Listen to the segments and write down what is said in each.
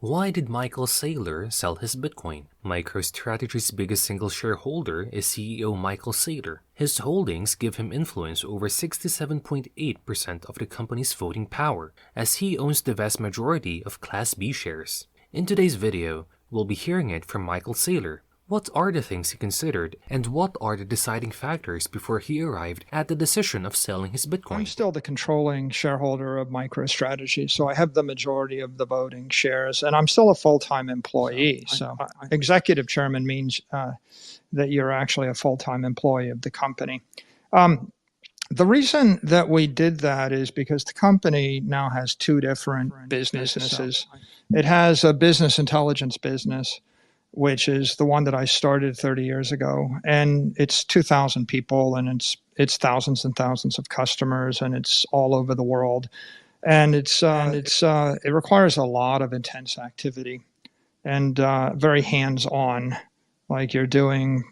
Why did Michael Saylor sell his Bitcoin? MicroStrategy's biggest single shareholder is CEO Michael Saylor. His holdings give him influence over 67.8% of the company's voting power, as he owns the vast majority of Class B shares. In today's video, we'll be hearing it from Michael Saylor. What are the things he considered, and what are the deciding factors before he arrived at the decision of selling his Bitcoin? I'm still the controlling shareholder of MicroStrategy, so I have the majority of the voting shares, and I'm still a full-time employee. So executive chairman means that you're actually a full-time employee of the company. The reason that we did that is because the company now has two different businesses. It has a business intelligence business, which is the one that I started 30 years ago. And it's 2,000 people, and it's thousands and thousands of customers, and it's all over the world. And it requires a lot of intense activity and very hands-on. Like you're doing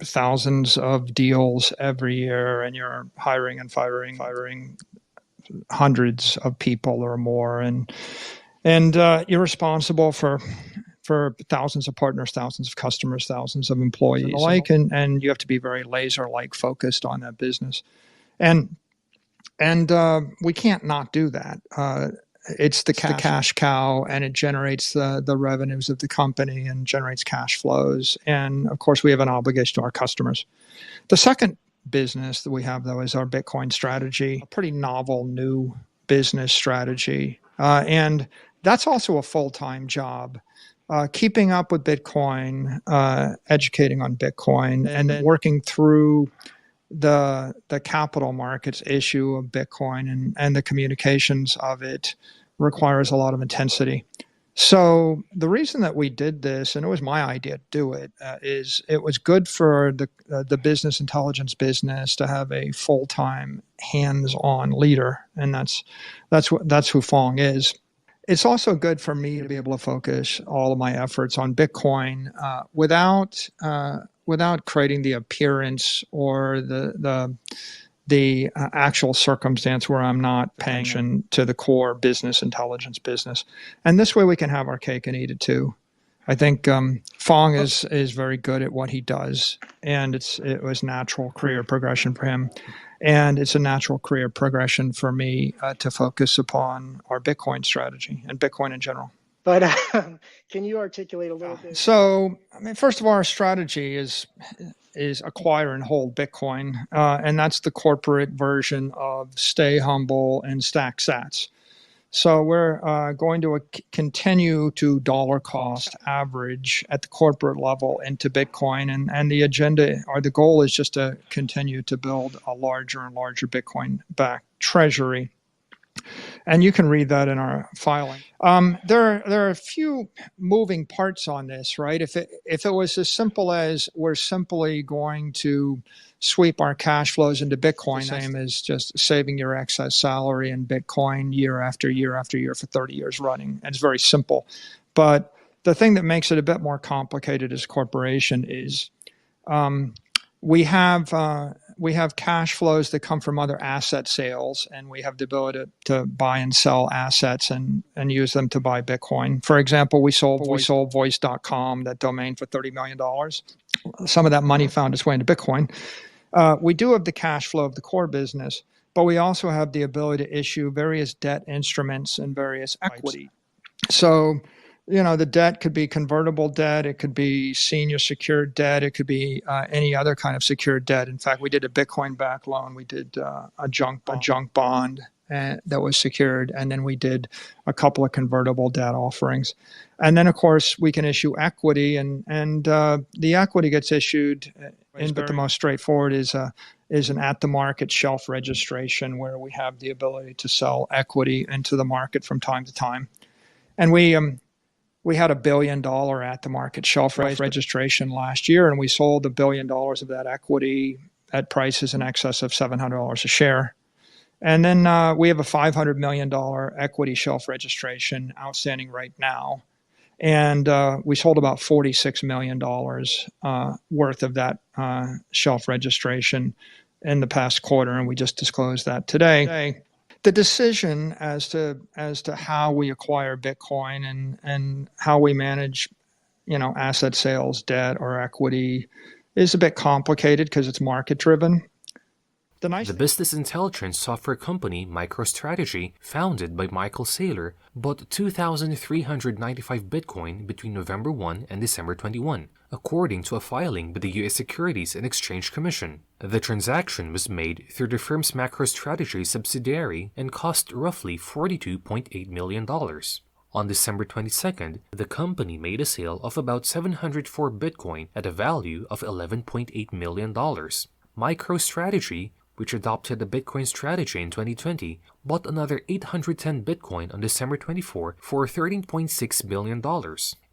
thousands of deals every year, and you're hiring and firing hundreds of people or more. And you're responsible for thousands of partners, thousands of customers, thousands of employees and the like, and you have to be very laser-like focused on that business. And we can't not do that. It's the cash cow, and it generates the revenues of the company and generates cash flows. And of course, we have an obligation to our customers. The second business that we have, though, is our Bitcoin strategy, a pretty novel new business strategy. And that's also a full-time job. Keeping up with Bitcoin, educating on Bitcoin, and then working through the capital markets issue of Bitcoin and the communications of it requires a lot of intensity. So the reason that we did this, and it was my idea to do it, is it was good for the business intelligence business to have a full-time hands-on leader, and that's who Phong is. It's also good for me to be able to focus all of my efforts on Bitcoin without creating the appearance or the actual circumstance where I'm not paying attention to the core business intelligence business. And this way we can have our cake and eat it too. I think Phong is very good at what he does, and it was natural career progression for him. And it's a natural career progression for me to focus upon our Bitcoin strategy and Bitcoin in general. But can you articulate a little bit? So, I mean, first of all, our strategy is acquire and hold Bitcoin, and that's the corporate version of stay humble and stack sats. So we're going to continue to dollar cost average at the corporate level into Bitcoin, and the agenda or the goal is just to continue to build a larger and larger Bitcoin-backed treasury. And you can read that in our filing. There are a few moving parts on this, right? If it was as simple as we're simply going to sweep our cash flows into Bitcoin, same as just saving your excess salary in Bitcoin year after year after year for 30 years running. And it's very simple. But the thing that makes it a bit more complicated as a corporation is we have cash flows that come from other asset sales, and we have the ability to buy and sell assets and use them to buy Bitcoin. For example, we sold voice.com, that domain, for $30 million. Some of that money found its way into Bitcoin. We do have the cash flow of the core business, but we also have the ability to issue various debt instruments and various equity. So, the debt could be convertible debt, it could be senior secured debt, it could be any other kind of secured debt. In fact, we did a Bitcoin-backed loan, we did a junk bond that was secured, and then we did a couple of convertible debt offerings. And then, of course, we can issue equity, and the equity gets issued, but the most straightforward is an at-the-market shelf registration, where we have the ability to sell equity into the market from time to time. And we had $1 billion at-the-market shelf registration last year, and we sold $1 billion of that equity at prices in excess of $700 a share. And then we have a $500 million equity shelf registration outstanding right now. And we sold about $46 million worth of that shelf registration in the past quarter, and we just disclosed that today. the decision as to how we acquire Bitcoin and how we manage, asset sales, debt, or equity is a bit complicated because it's market driven. The business intelligence software company MicroStrategy, founded by Michael Saylor, bought 2,395 Bitcoin between November 1 and December 21, according to a filing with the U.S. Securities and Exchange Commission. The transaction was made through the firm's MicroStrategy subsidiary and cost roughly $42.8 million. On December 22nd, the company made a sale of about 704 Bitcoin at a value of $11.8 million. MicroStrategy, which adopted the Bitcoin strategy in 2020, bought another 810 Bitcoin on December 24 for $13.6 million,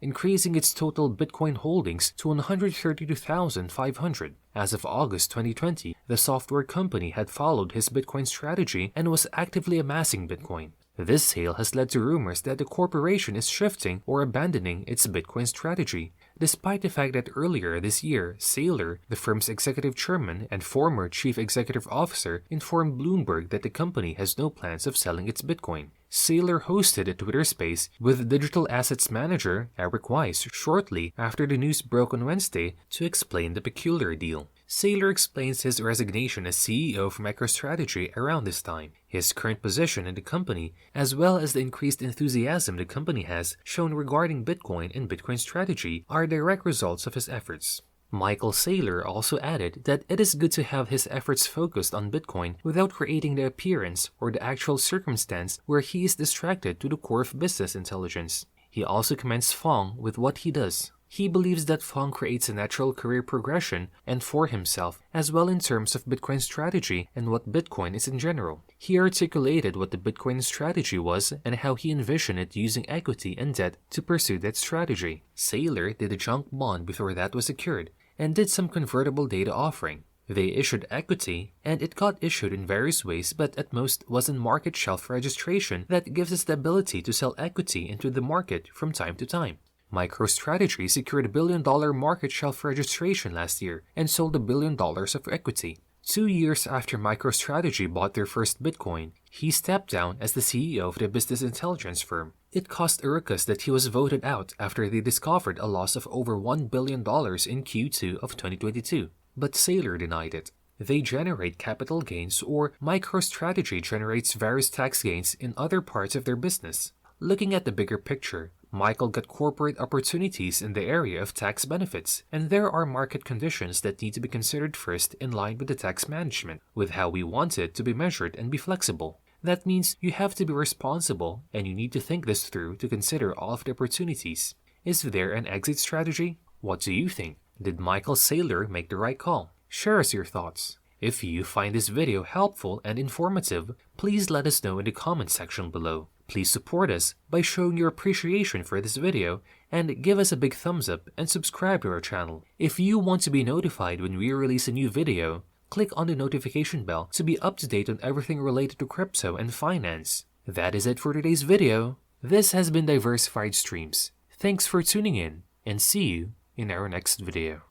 increasing its total Bitcoin holdings to 132,500. As of August 2020, the software company had followed his Bitcoin strategy and was actively amassing Bitcoin. This sale has led to rumors that the corporation is shifting or abandoning its Bitcoin strategy, despite the fact that earlier this year, Saylor, the firm's executive chairman and former chief executive officer, informed Bloomberg that the company has no plans of selling its Bitcoin. Saylor hosted a Twitter space with digital assets manager Eric Weiss shortly after the news broke on Wednesday to explain the peculiar deal. Saylor explains his resignation as CEO for MicroStrategy around this time. His current position in the company, as well as the increased enthusiasm the company has shown regarding Bitcoin and Bitcoin strategy, are direct results of his efforts. Michael Saylor also added that it is good to have his efforts focused on Bitcoin without creating the appearance or the actual circumstance where he is distracted to the core of business intelligence. He also commends Fong with what he does. He believes that Fong creates a natural career progression and for himself, as well in terms of Bitcoin strategy and what Bitcoin is in general. He articulated what the Bitcoin strategy was and how he envisioned it using equity and debt to pursue that strategy. Saylor did a junk bond before that was secured and did some convertible data offering. They issued equity, and it got issued in various ways, but at most was in market shelf registration that gives us the ability to sell equity into the market from time to time. MicroStrategy secured $1 billion market shelf registration last year and sold $1 billion of equity. 2 years after MicroStrategy bought their first Bitcoin, he stepped down as the CEO of the business intelligence firm. It cost a ruckus that he was voted out after they discovered a loss of over $1 billion in Q2 of 2022, but Saylor denied it. They generate capital gains, or MicroStrategy generates various tax gains in other parts of their business. Looking at the bigger picture, Michael got corporate opportunities in the area of tax benefits, and there are market conditions that need to be considered first in line with the tax management, with how we want it to be measured and be flexible. That means you have to be responsible, and you need to think this through to consider all of the opportunities. Is there an exit strategy? What do you think? Did Michael Saylor make the right call? Share us your thoughts. If you find this video helpful and informative, please let us know in the comment section below. Please support us by showing your appreciation for this video and give us a big thumbs up and subscribe to our channel. If you want to be notified when we release a new video, click on the notification bell to be up to date on everything related to crypto and finance. That is it for today's video. This has been Diversified Streams. Thanks for tuning in, and see you in our next video.